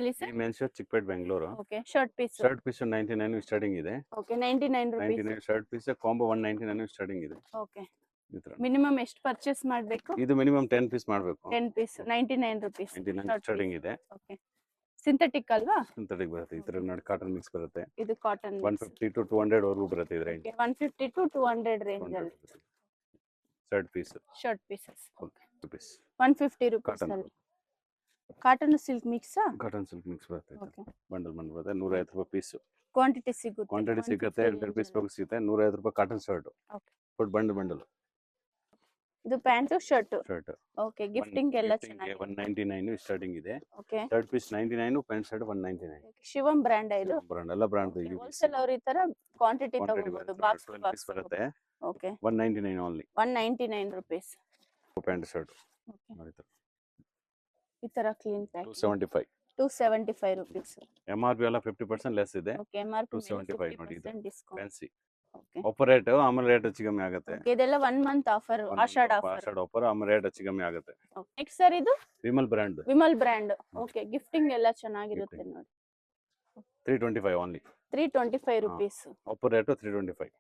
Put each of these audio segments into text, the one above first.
ಹೇಳಿ ಸರ್. ಈ men's shirt Chikkapete Bengaluru. Okay, shirt piece. Shirt piece 99 starting ಇದೆ. Okay, 99 rupees. 99 shirt piece combo 199 starting ಇದೆ. Okay, ಈ ತರ ಮಿನಿಮಮ್ ಎಷ್ಟು ಪರ್ಚೇಸ್ ಮಾಡಬೇಕು? ಇದು ಮಿನಿಮಮ್ 10 ಪೀಸ್ ಮಾಡಬೇಕು. 10 ಪೀಸ್ 99 ರೂಪೀಸ್. 99 ಸ್ಟಾರ್ಟಿಂಗ್ ಇದೆ. ಓಕೆ, ಸಿಂಥೆಟಿಕ್ ಅಲ್ವಾ? ಸಿಂಥೆಟಿಕ್ ಬರುತ್ತೆ. ಈ ತರ ನೋಡಿ ಕಾಟನ್ ಮಿಕ್ಸ್ ಬರುತ್ತೆ. ಇದು ಕಾಟನ್ 150 to 200 ವರೆಗೂ ಬರುತ್ತೆ ಈ ರೇಂಜ್. 150 to 200 ರೇಂಜ್ ಅಲ್ಲಿ shirt piece. Shirt pieces. Okay, rupees 150 rupees ಅಲ್ಲಿ. Cotton silk mix. Cotton silk mix ಬರುತ್ತೆ. ಓಕೆ, ಬಂಡಲ್ ಬರುತ್ತೆ. 150 ರೂಪಾಯಿ ಪೀಸ್. ಕ್ವಾಂಟಿಟಿ ಸಿಗುತ್ತೆ. ಕ್ವಾಂಟಿಟಿ ಸಿಗುತ್ತೆ. 2 ಪೀಸ್ ಬೇಕು ಸಿಗುತ್ತೆ. 150 ರೂಪಾಯಿ cotton shirt. Okay, full bundle. ಇದು pant shirt. Shirt. Okay, gifting ಎಲ್ಲ ಚೆನ್ನಾಗಿದೆ. 199 ಸ್ಟಾರ್ಟಿಂಗ್ ಇದೆ. Okay, shirt piece 99, pant shirt 199. Shivam brand ಇದು. ಬ್ರಾಂಡ್ ಎಲ್ಲ ಬ್ರಾಂಡ್ ಇದೆ. ಹೋಲ್ಸೇಲ್ ಅವರು ಈ ತರ ಕ್ವಾಂಟಿಟಿ ತಗೋಬಹುದು. ಬಾಕ್ಸ್ ಪೀಸ್ ಬರುತ್ತೆ. Okay, 199 only. 199 rupees. Pant shirt okay, ನೋಡಿ ಈ ತರ ಕ್ಲೀನ್ ಪ್ಯಾಕ್ 275. 275 ರೂಪೀಸ್. MRP ಎಲ್ಲ 50% ಲೆಸ್ ಇದೆ. ಓಕೆ, MRP 275 ನೋಡಿ ಇದು discount. Fancy. Okay, offer rate ಆಮೇಲೆ ರೇಟ್ ಹೆಚ್ಚು ಕಮ್ಮಿ ಆಗುತ್ತೆ. ಇದೆಲ್ಲ 1 month offer, Ashadha offer. Ashadha offer ಆಮೇಲೆ ರೇಟ್ ಹೆಚ್ಚು ಕಮ್ಮಿ ಆಗುತ್ತೆ. ಓಕೆ, ನೆಕ್ಸ್ಟ್ ಸರ್ ಇದು Vimal brand. Vimal brand. Okay, gifting ಎಲ್ಲ ಚೆನ್ನಾಗಿರುತ್ತೆ ನೋಡಿ. 325 only. 325 rupees. Offer rate 325.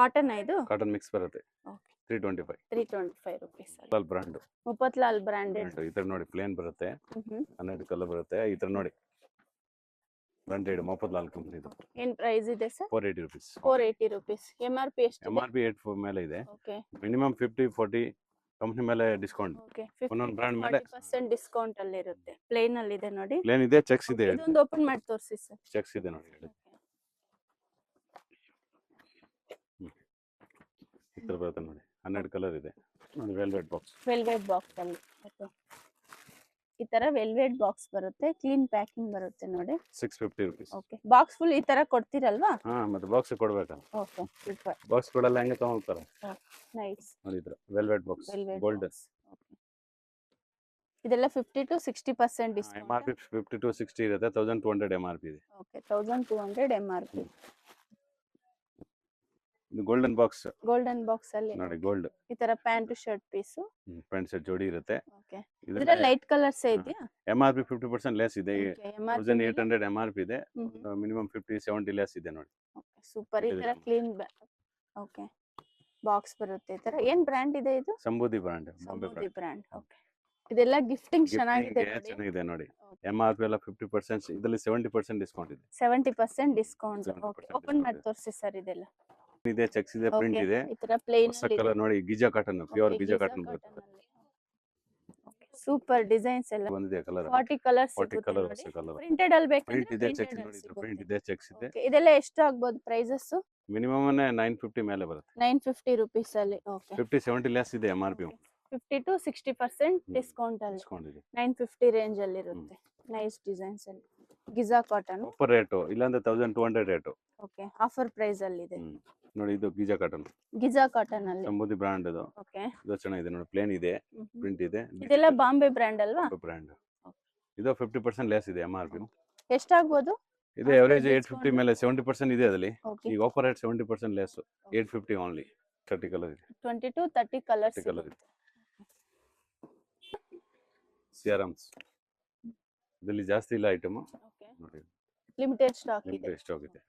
Cotton ಇದು. ಕಾಟನ್ ಮಿಕ್ಸ್ ಬರುತ್ತೆ. Okay, 325. 325 rupees. Lal brand. Mafatlal branded. ಈ ತರ ನೋಡಿ ಪ್ಲೇನ್ ಬರುತ್ತೆ. 12 ಕಲರ್ ಬರುತ್ತೆ. ಈ ತರ ನೋಡಿ ಬ್ರಾಂಡೆಡ್ ಮುಪತ್ಲಾಲ್ ಕಂಪನಿ ಇದು. ಏನ್ ಪ್ರೈಸ್ ಇದೆ ಸರ್? 480 ರೂಪೀಸ್. 480 ರೂಪೀಸ್. MRP ಎಷ್ಟು? MRP 84 ಮೇಲೆ ಇದೆ. ಓಕೆ, ಮಿನಿಮಮ್ 50-40 ಕಂಪನಿ ಮೇಲೆ ಡಿಸ್ಕೌಂಟ್. ಓಕೆ, ಒಂದೊಂದು ಬ್ರಾಂಡ್ ಮೇಲೆ 40% ಡಿಸ್ಕೌಂಟ್ ಅಲ್ಲಿ ಇರುತ್ತೆ. ಪ್ಲೇನ್ ಅಲ್ಲಿ ಇದೆ ನೋಡಿ. ಪ್ಲೇನ್ ಇದೆ, ಚೆಕ್ಸ್ ಇದೆ. ಇದೊಂದು ಓಪನ್ ಮಾಡಿ ತೋರಿಸಿ ಸರ್. ಚೆಕ್ಸ್ ಇದೆ ನೋಡಿ. ಈ ತರ ಬರುತ್ತೆ ನೋಡಿ. 12 ಕಲರ್ ಇದೆ ನೋಡಿ. Velvet box. ವೆಲ್ವೆಟ್ ಬಾಕ್ಸ್ ಅಲ್ಲಿ ಈ ತರ ವೆಲ್ವೆಟ್ ಬಾಕ್ಸ್ ಬರುತ್ತೆ. ಕ್ಲೀನ್ ಪ್ಯಾಕಿಂಗ್ ಬರುತ್ತೆ ನೋಡಿ. 650 ರೂಪೀಸ್. ಓಕೆ, ಬಾಕ್ಸ್ ಫುಲ್ ಈ ತರ ಕೊಡ್ತೀರಲ್ವಾ? ಹಾ, ಮತ್ತೆ ಬಾಕ್ಸ್ ಕೊಡ್ಬೇಕಲ್ಲ. Okay, super. ಬಾಕ್ಸ್ ಕೊಡಲ್ಲ, ಹೆಂಗೆ ತಗೊಳ್ತಾರೆ. ನೈಸ್. ನೋಡಿ ಇದ್ರ ವೆಲ್ವೆಟ್ ಬಾಕ್ಸ್ ಗೋಲ್ಡನ್. ಇದೆಲ್ಲ 50 to 60% ಡಿಸ್ಕೌಂಟ್. MRP 50 to 60 ಇರುತ್ತೆ. 1200 MRP ಇದೆ. Okay, 1200 MRP. ಇದು ಗೋಲ್ಡನ್ ಬಾಕ್ಸ್. ಗೋಲ್ಡನ್ ಬಾಕ್ಸ್ ಅಲ್ಲಿ ನೋಡಿ ಗೋಲ್ಡ್. ಈ ತರ pant shirt piece. Pant shirt ಜೋಡಿ ಇರುತ್ತೆ. ಓಕೆ, ಇದರ ಲೈಟ್ ಕಲರ್ಸ್ ಇದೆಯಾ? MRP 50% ಲೆಸ್ ಇದೆ. ಓಕೆ, MRP 1800 MRP ಇದೆ. ಮಿನಿಮಮ್ 50-70 ಲೆಸ್ ಇದೆ ನೋಡಿ. Okay, super. ಈ ತರ ಕ್ಲೀನ್ ಓಕೆ ಬಾಕ್ಸ್ ಬರುತ್ತೆ. ಈ ತರ ಏನ್ ಬ್ರ್ಯಾಂಡ್ ಇದೆ ಇದು? ಸಂಬೂದಿ ಬ್ರ್ಯಾಂಡ್. ಸಂಬೂದಿ ಬ್ರ್ಯಾಂಡ್. ಓಕೆ, ಇದೆಲ್ಲ ಗಿಫ್ಟಿಂಗ್ ಚೆನ್ನಾಗಿದೆ ನೋಡಿ. ಚೆನ್ನಾಗಿದೆ ನೋಡಿ. MRP ಎಲ್ಲ 50%, ಇದರಲ್ಲಿ 70% ಡಿಸ್ಕೌಂಟ್ ಇದೆ. 70% ಡಿಸ್ಕೌಂಟ್. ಓಕೆ, ಓಪನ್ ಮಾಡಿ ತೋರಿಸಿ ಸರ್. ಇದೆಲ್ಲ ಇದೆ, ಚೆಕ್ಸ್ ಇದೆ, ಪ್ರಿಂಟ್ ಇದೆ. ಈ ತರ ಪ್ಲೇನ್ ಅಲ್ಲಿ ಕಲರ್ ನೋಡಿ. ಗಿಜಾ ಕಾಟನ್, ಪ್ಯೂರ್ ಗಿಜಾ ಕಾಟನ್ ಬರುತ್ತೆ. ಓಕೆ, ಸೂಪರ್ ಡಿಸೈನ್ಸ್ ಎಲ್ಲ ಬಂದಿದೆ. ಕಲರ್ 40 ಕಲರ್ಸ್ 40 ಕಲರ್ ಹೊಸ ಕಲರ್. ಪ್ರಿಂಟೆಡ್ ಅಲ್ಲಿ ಪ್ರಿಂಟ್ ಬೇಕಂದ್ರೆ ಇದೆ, ಚೆಕ್ಸ್ ನೋಡಿ. ಇದ್ರ ಪ್ರಿಂಟ್ ಇದೆ, ಚೆಕ್ಸ್ ಇದೆ. ಓಕೆ, ಇದೆಲ್ಲ ಎಷ್ಟು ಆಗಬಹುದು ಪ್ರೈಸಸ್? ಮಿನಿಮಮ್ 950 ಮೇಲೆ ಬರುತ್ತೆ. 950 ರೂಪೀಸ್ ಅಲ್ಲಿ. ಓಕೆ, 50-70 ಲೆಸ್ ಇದೆ MRP. 50 to 60% ಡಿಸ್ಕೌಂಟ್ ಅಲ್ಲಿ ಡಿಸ್ಕೌಂಟ್ ಇದೆ. 950 ರೇಂಜ್ ಅಲ್ಲಿ ಇರುತ್ತೆ. ನೈಸ್ ಡಿಸೈನ್ಸ್ ಅಲ್ಲಿ. ಗಿಜಾ ಕಾಟನ್. ಆಫರ್ ರೇಟ್ ಇಲ್ಲಾಂದ್ರೆ 1200 ರೇಟ್. ಓಕೆ, ಆಫರ್ ಪ್ರೈಸ್ ಅಲ್ಲಿ ಇದೆ ನೋಡಿ. ಇದು ಗಿಜಾ ಕಾಟನ್. ಗಿಜಾ ಕಾಟನ್ ಅಲ್ಲಿ ಸಂಬೂದಿ ಬ್ರಾಂಡ್ ಇದು. ಓಕೆ, ಇದು ಚೆನ್ನಾಗಿದೆ ನೋಡಿ. ಪ್ಲೇನ್ ಇದೆ, ಪ್ರಿಂಟ್ ಇದೆ. ಇದೆಲ್ಲ ಬಾಂಬೆ ಬ್ರ್ಯಾಂಡ್ ಅಲ್ವಾ? ಬ್ರ್ಯಾಂಡ್. ಇದು 50% ಲೆಸ್ ಇದೆ MRP. ಎಷ್ಟಾಗಬಹುದು? ಇದು ಎವರೇಜ್ 850 ಮೇಲೆ 70% ಇದೆ ಅದರಲ್ಲಿ. ಓಕೆ, ಈಗ offer rate 70% less. 850 only. 30 colour ಇದೆ. 20 to 30 ಕಲರ್ಸ್ ಕಲರ್ ಇದೆ. ಸಿಆರ್ಎಮ್ಸ್ ಇದರಲ್ಲಿ ಜಾಸ್ತಿ ಇಲ್ಲ ಐಟಮ್ ನೋಡಿ. ಲಿಮಿಟೆಡ್ ಸ್ಟಾಕ್ ಇದೆ. ಲಿಮಿಟೆಡ್ ಸ್ಟಾಕ್ ಇದೆ.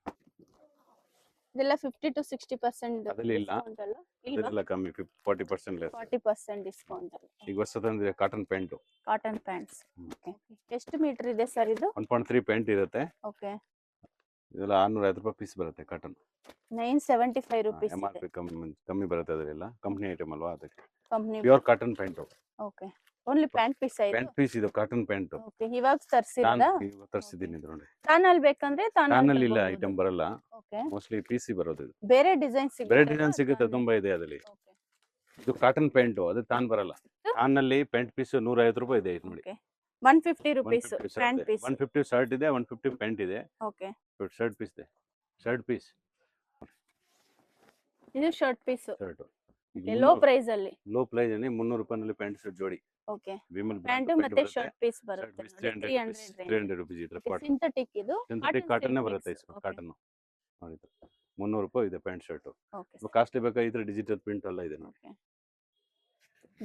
ಇದೆಲ್ಲ 50 to 60% ಅದರಲ್ಲಿ ಇಲ್ಲ. ಇದೆಲ್ಲ ಕಮ್ಮಿ 40% ಲೆಸ್. 40% ಡಿಸ್ಕೌಂಟ್. ಈಗ ಹೊಸದಂದ್ರೆ cotton pant. Cotton pants. Okay, ಎಷ್ಟು ಮೀಟರ್ ಇದೆ ಸರ್ ಇದು? 1.3 ಪ್ಯಾಂಟ್ ಇರುತ್ತೆ. ಓಕೆ, ಇದೆಲ್ಲ 650 ರೂಪಾಯಿ ಪೀಸ್ ಬರುತ್ತೆ. Cotton 975 rupees. MRP ಕಮ್ಮಿ ಬರುತ್ತೆ. ಅದರೆಲ್ಲ ಕಂಪನಿ ಐಟಮ್ ಅಲ್ವಾ, ಅದಕ್ಕೆ. Company pure cotton pant. Okay, only pant piece ಇದೆ. ಪ್ಯಾಂಟ್ ಪೀಸ್ ಇದು ಕಾಟನ್ ಪ್ಯಾಂಟ್. ಓಕೆ, ಇವಾಗ ತರಿಸಿರೋದಾ? ತರಿಸಿದ್ದೀನಿ ಇದು ನೋಡಿ. ತಾನಲ್ಲಿ ಬೇಕಂದ್ರೆ ತಾನಲ್ಲಿ ಇಲ್ಲ, ಐಟಮ್ ಬರಲ್ಲ. ಓಕೆ, ಮೋಸ್ಟ್ಲಿ PC ಬರೋದು ಇದು. ಬೇರೆ ಡಿಸೈನ್ ಸಿಗುತ್ತೆ. ಬೇರೆ ಡಿಸೈನ್ ಸಿಗುತ್ತೆ, ತುಂಬಾ ಇದೆ ಅದರಲ್ಲಿ. ಓಕೆ, ಇದು ಕಾಟನ್ ಪ್ಯಾಂಟ್. ಅದು ತಾನ್ ಬರಲ್ಲ. ತಾನಲ್ಲಿ ಪ್ಯಾಂಟ್ ಪೀಸ್ 150 ರೂಪಾಯಿ ಇದೆ ನೋಡಿ. 150 ರೂಪೀಸ್ ಪ್ಯಾಂಟ್ ಪೀಸ್. 150 ಶರ್ಟ್ ಇದೆ, 150 ಪ್ಯಾಂಟ್ ಇದೆ. ಓಕೆ, ಶರ್ಟ್ ಪೀಸ್ ಇದೆ. Shirt piece. ಇದು shirt piece. Shirt low price ಅಲ್ಲಿ. ಲೋ ಪ್ರೈಸ್ ಅಲ್ಲಿ 300 ರೂಪಾಯಿನಲ್ಲಿ ಪ್ಯಾಂಟ್ ಶರ್ಟ್ ಜೋಡಿ. ಓಕೆ, ವಿಮಲ್ ಪ್ಯಾಂಟ್ ಮತ್ತೆ ಶರ್ಟ್ ಪೀಸ್ ಬರುತ್ತೆ. 300 ರೂಪಾಯಿ ಇದ್ರ ಪಾಟ್. ಸಿಂಥೆಟಿಕ್ ಇದು. ಸಿಂಥೆಟಿಕ್ ಕಾಟನ್ ಬರುತ್ತೆ. ಕಾಟನ್ ನೋಡಿ. 300 ರೂಪಾಯಿ ಇದೆ ಪ್ಯಾಂಟ್ ಶರ್ಟ್. ಓಕೆ, ಕಾಸ್ಟ್ಲಿ ಬೇಕಾಗಿದ್ರೆ ಡಿಜಿಟಲ್ ಪ್ರಿಂಟ್ ಎಲ್ಲ ಇದೆ ನೋಡಿ.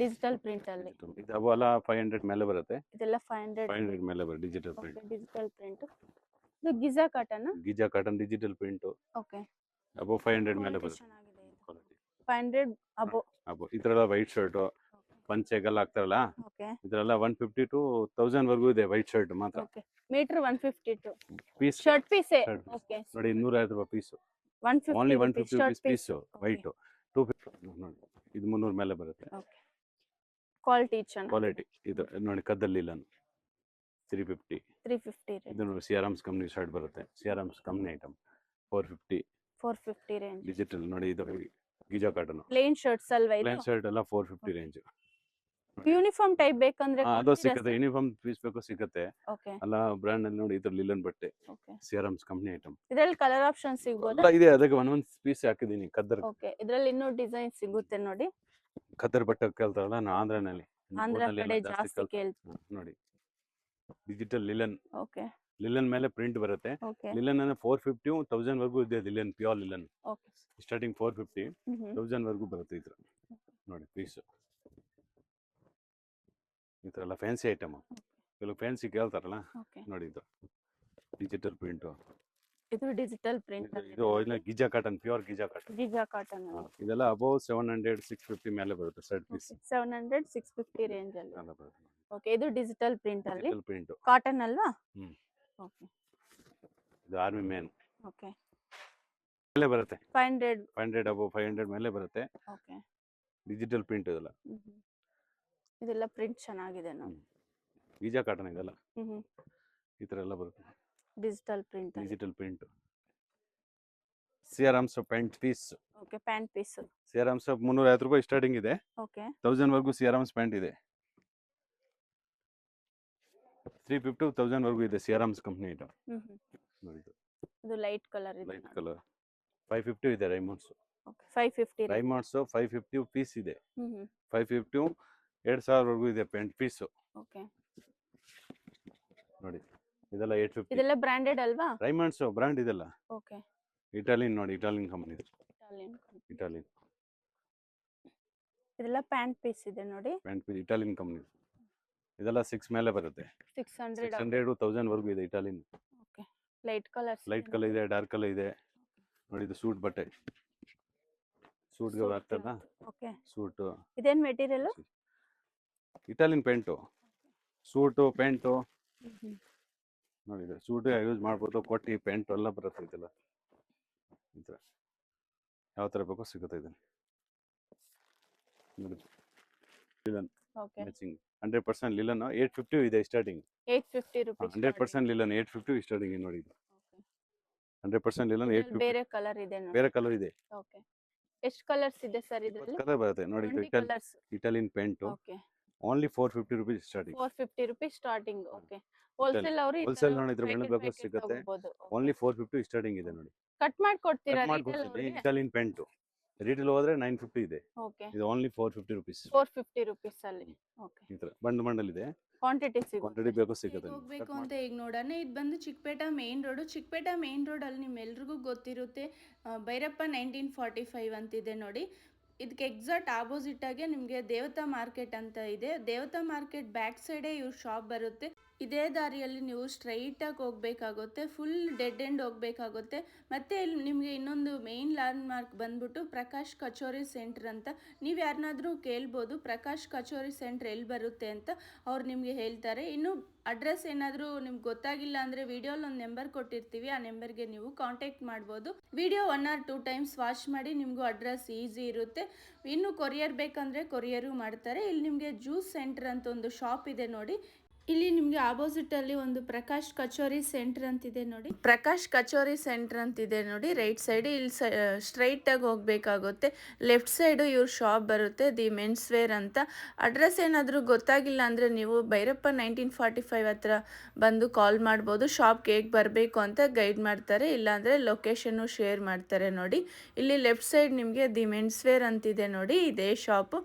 ಡಿಜಿಟಲ್ ಪ್ರಿಂಟ್ ಅಲ್ಲಿ. ಇದು ಅವೆಲ್ಲ 500 ಮೇಲೆ ಬರುತ್ತೆ. ಇದೆಲ್ಲ 500 ಮೇಲೆ ಬರುತ್ತೆ ಡಿಜಿಟಲ್ ಪ್ರಿಂಟ್. Digital print. ಇದು Giza cotton. Giza cotton digital print. Okay. Above 500 ಮೇಲೆ ಬರುತ್ತೆ. ಚೆನ್ನಾಗಿದೆ ಇದು. 500 ಅಬೋ. ಈ ತರ ಎಲ್ಲ ವೈಟ್ ಶರ್ಟ್ ಪಂಚೆಗೆಲ್ಲ ಹಾಕ್ತಾರಲ್ಲ, ಓಕೆ. ಇದರೆಲ್ಲ 150 to 1000 ವರ್ಗೂ ಇದೆ ವೈಟ್ ಶರ್ಟ್ ಮಾತ್ರ. ಓಕೆ. ಮೀಟರ್ 152. ಪೀಸ್ ಶರ್ಟ್ ಪೀಸೇ. Shirt piece. ಓಕೆ. ನೋಡಿ 250 ರೂಪಾಯಿ piece. 150 only 150 shirt rupees piece white. 250 ನೋಡಿ. ಇದು 300 ಮೇಲೆ ಬರುತ್ತೆ. ಓಕೆ. ಕ್ವಾಲಿಟಿ ಚೆನ್ನಾಗಿ. ಕ್ವಾಲಿಟಿ ಇದು ನೋಡಿ ಕದ್ದಲ್ ಲಿಲನ್ 350. 350 ರೇಂಜ್. ಇದು ನೋಡಿ ಸಿಆರ್ಎಮ್ಸ್ ಕಂಪ್ನಿ ಶರ್ಟ್ ಬರುತ್ತೆ. ಸಿಆರ್ಎಮ್ಸ್ ಕಂಪ್ನಿ ಐಟಮ್ 450. 450 ರೇಂಜ್. ಡಿಜಿಟಲ್ ನೋಡಿ ಇದು ಗೀಜಾ ಕಾಟನ್. ಪ್ಲೇನ್ ಶರ್ಟ್ಸ್ ಅಲ್ವಾ ಇದು? ಪ್ಲೇನ್ ಶರ್ಟ್ ಎಲ್ಲ 450 ರೇಂಜ್. ಯೂನಿಫಾರ್ಮ್ ಟೈಪ್ ಬೇಕಂದ್ರೆ ಅದು ಸಿಗುತ್ತೆ. ಯೂನಿಫಾರ್ಮ್ ಪೀಸ್ ಬೇಕು ಸಿಗುತ್ತೆ. ಓಕೆ. ಅಲ್ಲ ಬ್ರ್ಯಾಂಡ್ ಅಲ್ಲಿ ನೋಡಿ ಇದು ಲಿಲನ್ ಬಟ್ಟೆ ಓಕೆ. ಸಿಆರ್ಎಮ್ಸ್ ಕಂಪ್ನಿ ಐಟಮ್ ಇದರಲ್ಲಿ ಕಲರ್ ಆಪ್ಷನ್ ಸಿಗಬಹುದಾ? ಎಲ್ಲ ಇದೆ. ಅದಕ್ಕೆ ಒಂದೊಂದು ಪೀಸ್ ಹಾಕಿದೀನಿ. ಕದ್ದರ್ ಓಕೆ. ಇದರಲ್ಲಿ ಇನ್ನೂ ಡಿಸೈನ್ ಸಿಗುತ್ತೆ ನೋಡಿ. ಕದ್ದರ್ ಬಟ್ಟೆ ಕೇಳ್ತಾರಲ್ಲ ನಾ ಆಂಧ್ರನಲ್ಲಿ ಆಂಧ್ರ ಕಡೆ ಜಾಸ್ತಿ ಕೇಳ್ತಾರೆ ನೋಡಿ. Digital linen. ಓಕೆ. ಲಿಲನ್ ಮೇಲೆ ಪ್ರಿಂಟ್ ಬರುತ್ತೆ. ಓಕೆ. ಲಿಲನ್ ಅಂದ್ರೆ 450 1000 ವರ್ಗೂ ಇದೆ. Linen pure linen okay. Starting 450 1000 ವರ್ಗೂ ಬರುತ್ತೆ. ಇದ್ರ ನೋಡಿ ಪೀಸ್. ಈ ತರ ಎಲ್ಲ ಫ್ಯಾನ್ಸಿ ಐಟಮ್. ಕೆಲವು ಫ್ಯಾನ್ಸಿ ಕೇಳ್ತಾರಲ್ಲ ಓಕೆ. ನೋಡಿ ಇದು ಡಿಜಿಟಲ್ ಪ್ರಿಂಟ್. ಇದು ಡಿಜಿಟಲ್ ಪ್ರಿಂಟ್. ಇದು Giza cotton pure Giza cotton. Giza cotton. ಇದೆಲ್ಲ ಅಬೌವ್ 700 650 ಮೇಲೆ ಬರುತ್ತೆ ಶರ್ಟ್ ಪೀಸ್. 700 650 ರೇಂಜ್ ಅಲ್ಲಿ. ಎಲ್ಲ ಬರುತ್ತೆ. ಓಕೆ. ಇದು ಡಿಜಿಟಲ್ ಪ್ರಿಂಟ್ ಅಲ್ಲಿ ಡಿಜಿಟಲ್ ಪ್ರಿಂಟ್ ಕಾಟನ್ ಅಲ್ವಾ? ಓಕೆ. ಇದು ಆರ್ಮಿ ಮ್ಯಾನ್ ಓಕೆ. ಮೇಲೆ ಬರುತ್ತೆ. 500 ಅಬೌವ್ 500 ಮೇಲೆ ಬರುತ್ತೆ. ಓಕೆ. ಡಿಜಿಟಲ್ ಪ್ರಿಂಟ್ ಇದೆಲ್ಲ. ಇದೆಲ್ಲ ಪ್ರಿಂಟ್ ಚೆನ್ನಾಗಿದೆ ನೋಡಿ. ಗೀಜಾ ಕಾಟನ್ ಇದೆಲ್ಲ ಈ ತರ ಎಲ್ಲ ಬರುತ್ತೆ. Digital print. Digital print. Siyaram's pant piece. Okay. Pant piece. Siyaram's 350 ರೂಪಾಯಿ ಸ್ಟಾರ್ಟಿಂಗ್ ಇದೆ. ಓಕೆ. 1000 ವರ್ಗೂ ಸಿಆರ್ಎಮ್ಸ್ ಪ್ಯಾಂಟ್ ಇದೆ. 350 1000 ವರ್ಗೂ ಇದೆ ಸಿಆರ್ಎಮ್ಸ್ ಕಂಪ್ನಿ ಐಟಮ್. ನೋಡಿ ಇದು ಲೈಟ್ ಕಲರ್ ಇದೆ. ಲೈಟ್ ಕಲರ್ 550 ಇದೆ. ರೈಮಂಡ್ಸ್. ಓಕೆ. 550 ರೈಮಂಡ್ಸ್ 550 ಪೀಸ್ ಇದೆ. 550 550 2000 ವರ್ಗೂ ಇದೆ ಪ್ಯಾಂಟ್ ಪೀಸ್. ಓಕೆ. ನೋಡಿ ಇದೆಲ್ಲ 850. ಇದೆಲ್ಲ ಬ್ರಾಂಡೆಡ್ ಅಲ್ವಾ? ರೈಮಂಡ್ಸ್ ಬ್ರಾಂಡ್ ಇದೆಲ್ಲ. ಓಕೆ. ಇಟಾಲಿಯನ್ ನೋಡಿ. ಇಟಾಲಿಯನ್ ಕಂಪನಿ ಇದು. ಇಟಾಲಿಯನ್. ಇದೆಲ್ಲ ಪ್ಯಾಂಟ್ ಪೀಸ್ ಇದೆ ನೋಡಿ. Pant piece Italian company. ಇದೆಲ್ಲ 6 ಮೇಲೆ ಬರುತ್ತೆ. 600 1000 ವರ್ಗೂ ಇದೆ Italian. Okay. Light colour. Light colour ಇದೆ. ಡಾರ್ಕ್ ಕಲರ್ ಇದೆ. ನೋಡಿ ಇದು ಸೂಟ್ ಬಟ್ಟೆ. ಸೂಟ್ ಗೆ ಹಾಕ್ತಾರಲ್ಲ. ಓಕೆ. ಸೂಟ್. ಇದೇನ್ material? Italian pant. Suit pant ನೋಡಿ. ಇದು ಸೂಟ್ ಯೂಸ್ ಮಾಡ್ಬೋದು. ಕೊಟ್ಟಿ ಪ್ಯಾಂಟ್ ಎಲ್ಲ ಬರುತ್ತೆ. ಇದೆಲ್ಲ ಈ ಥರ ಯಾವ ಥರ ಬೇಕೋ ಸಿಗುತ್ತೆ. ಇದನ್ನು ನೋಡಿ ಲಿಲನ್ ಮ್ಯಾಚಿಂಗ್ 100% ಲಿಲನ್ 850 ಇದೆ ಸ್ಟಾರ್ಟಿಂಗ್. 850 ರೂಪೀಸ್. 100% ಲಿಲನ್ 850 ಸ್ಟಾರ್ಟಿಂಗ್ ನೋಡಿ. ಇದು 100% ಲಿಲನ್ 850. ಬೇರೆ ಕಲರ್ ಇದೆ ನೋಡಿ. ಬೇರೆ ಕಲರ್ ಇದೆ. ಓಕೆ. ಎಷ್ಟು ಕಲರ್ಸ್ ಇದೆ ಸರ್ ಇದರಲ್ಲಿ? ಕಲರ್ ಬರುತ್ತೆ ನೋಡಿ. Italian pant okay. Only 450 rupees starting. 450 rupees starting. Okay. Wholesale ಅವರು ಹೋಲ್ಸೇಲ್ ನೋಡಿ ಇದ್ರ ಮೇಲೆ ಬೇಕಾದ್ರೆ ಸಿಗುತ್ತೆ. ಓನ್ಲಿ 450 ಸ್ಟಾರ್ಟಿಂಗ್ ಇದೆ ನೋಡಿ. ಕಟ್ ಮಾಡಿ ಕೊಡ್ತೀರಾ? ಇಟಾಲಿಯನ್ ಪ್ಯಾಂಟು ರಿಟೇಲ್ ಹೋದ್ರೆ 950 ಇದೆ. ಓಕೆ. ಇದು ಓನ್ಲಿ 450 ರೂಪೀಸ್. 450 ರೂಪೀಸ್ ಅಲ್ಲಿ. ಓಕೆ. ಈ ತರ ಬಂಡಲ್ ಇದೆ. ಕ್ವಾಂಟಿಟಿ ಬೇಕು ಸಿಗುತ್ತೆ. ಹೋಗ್ಬೇಕು ಅಂತ ಈಗ ನೋಡೋಣ. ಇದು ಬಂದು ಚಿಕ್ಕಪೇಟ ಮೇನ್ ರೋಡು. ಚಿಕ್ಕಪೇಟ ಮೇನ್ ರೋಡ್ ಅಲ್ಲಿ ನಿಮ್ಮೆಲ್ರಿಗೂ ಗೊತ್ತಿರುತ್ತೆ ಭೈರಪ್ಪ 1945 ಅಂತಿದೆ ನೋಡಿ. ಇದಕ್ಕೆ ಎಕ್ಸಾಕ್ಟ್ ಆಪೋಸಿಟ್ ಆಗಿ ನಿಮಗೆ ದೇವತಾ ಮಾರ್ಕೆಟ್ ಅಂತ ಇದೆ. ದೇವತಾ ಮಾರ್ಕೆಟ್ ಬ್ಯಾಕ್ ಸೈಡೇ ಇವ್ರ ಶಾಪ್ ಬರುತ್ತೆ. ಇದೇ ದಾರಿಯಲ್ಲಿ ನೀವು ಸ್ಟ್ರೈಟಾಗಿ ಹೋಗಬೇಕಾಗುತ್ತೆ. ಫುಲ್ ಡೆಡ್ ಎಂಡ್ ಹೋಗಬೇಕಾಗುತ್ತೆ. ಮತ್ತು ಇಲ್ಲಿ ನಿಮಗೆ ಇನ್ನೊಂದು ಮೇನ್ ಲ್ಯಾಂಡ್ ಮಾರ್ಕ್ ಬಂದ್ಬಿಟ್ಟು ಪ್ರಕಾಶ್ ಕಚೋರಿ ಸೆಂಟ್ರ್ ಅಂತ. ನೀವು ಯಾರನ್ನಾದರೂ ಕೇಳ್ಬೋದು ಪ್ರಕಾಶ್ ಕಚೋರಿ ಸೆಂಟ್ರ್ ಎಲ್ಲಿ ಬರುತ್ತೆ ಅಂತ. ಅವ್ರು ನಿಮಗೆ ಹೇಳ್ತಾರೆ. ಇನ್ನು ಅಡ್ರೆಸ್ ಏನಾದರೂ ನಿಮ್ಗೆ ಗೊತ್ತಾಗಿಲ್ಲ ಅಂದರೆ ವಿಡಿಯೋಲಿ ಒಂದು ನಂಬರ್ ಕೊಟ್ಟಿರ್ತೀವಿ. ಆ ನಂಬರ್ಗೆ ನೀವು ಕಾಂಟ್ಯಾಕ್ಟ್ ಮಾಡ್ಬೋದು. ವಿಡಿಯೋ 1 or 2 ಟೈಮ್ಸ್ ವಾಚ್ ಮಾಡಿ ನಿಮಗೂ ಅಡ್ರೆಸ್ ಈಸಿ ಇರುತ್ತೆ. ಇನ್ನು ಕೊರಿಯರ್ ಬೇಕಂದರೆ ಕೊರಿಯರು ಮಾಡ್ತಾರೆ. ಇಲ್ಲಿ ನಿಮಗೆ ಜ್ಯೂಸ್ ಸೆಂಟರ್ ಅಂತ ಒಂದು ಶಾಪ್ ಇದೆ ನೋಡಿ. ಇಲ್ಲಿ ನಿಮಗೆ ಆಪೋಸಿಟ್ ಅಲ್ಲಿ ಒಂದು ಪ್ರಕಾಶ್ ಕಚೋರಿ ಸೆಂಟರ್ ಅಂತಿದೆ ನೋಡಿ. ಪ್ರಕಾಶ್ ಕಚೋರಿ ಸೆಂಟರ್ ಅಂತಿದೆ ನೋಡಿ ರೈಟ್ ಸೈಡ್. ಇಲ್ಲಿ ಸ್ಟ್ರೈಟ್ ಆಗಿ ಹೋಗ್ಬೇಕಾಗುತ್ತೆ. ಲೆಫ್ಟ್ ಸೈಡು ಇವ್ರ ಶಾಪ್ ಬರುತ್ತೆ ದಿ ಮೆನ್ಸ್ ವೇರ್ ಅಂತ. ಅಡ್ರೆಸ್ ಏನಾದರೂ ಗೊತ್ತಾಗಿಲ್ಲ ಅಂದರೆ ನೀವು ಭೈರಪ್ಪ 1945 ಹತ್ರ ಬಂದು ಕಾಲ್ ಮಾಡ್ಬೋದು. ಶಾಪ್ಗೆ ಹೇಗೆ ಬರಬೇಕು ಅಂತ ಗೈಡ್ ಮಾಡ್ತಾರೆ. ಇಲ್ಲಾಂದರೆ ಲೊಕೇಶನ್ನು ಶೇರ್ ಮಾಡ್ತಾರೆ ನೋಡಿ. ಇಲ್ಲಿ ಲೆಫ್ಟ್ ಸೈಡ್ ನಿಮಗೆ ದಿ ಮೆನ್ಸ್ ವೇರ್ ಅಂತಿದೆ ನೋಡಿ. ಇದೇ ಶಾಪು.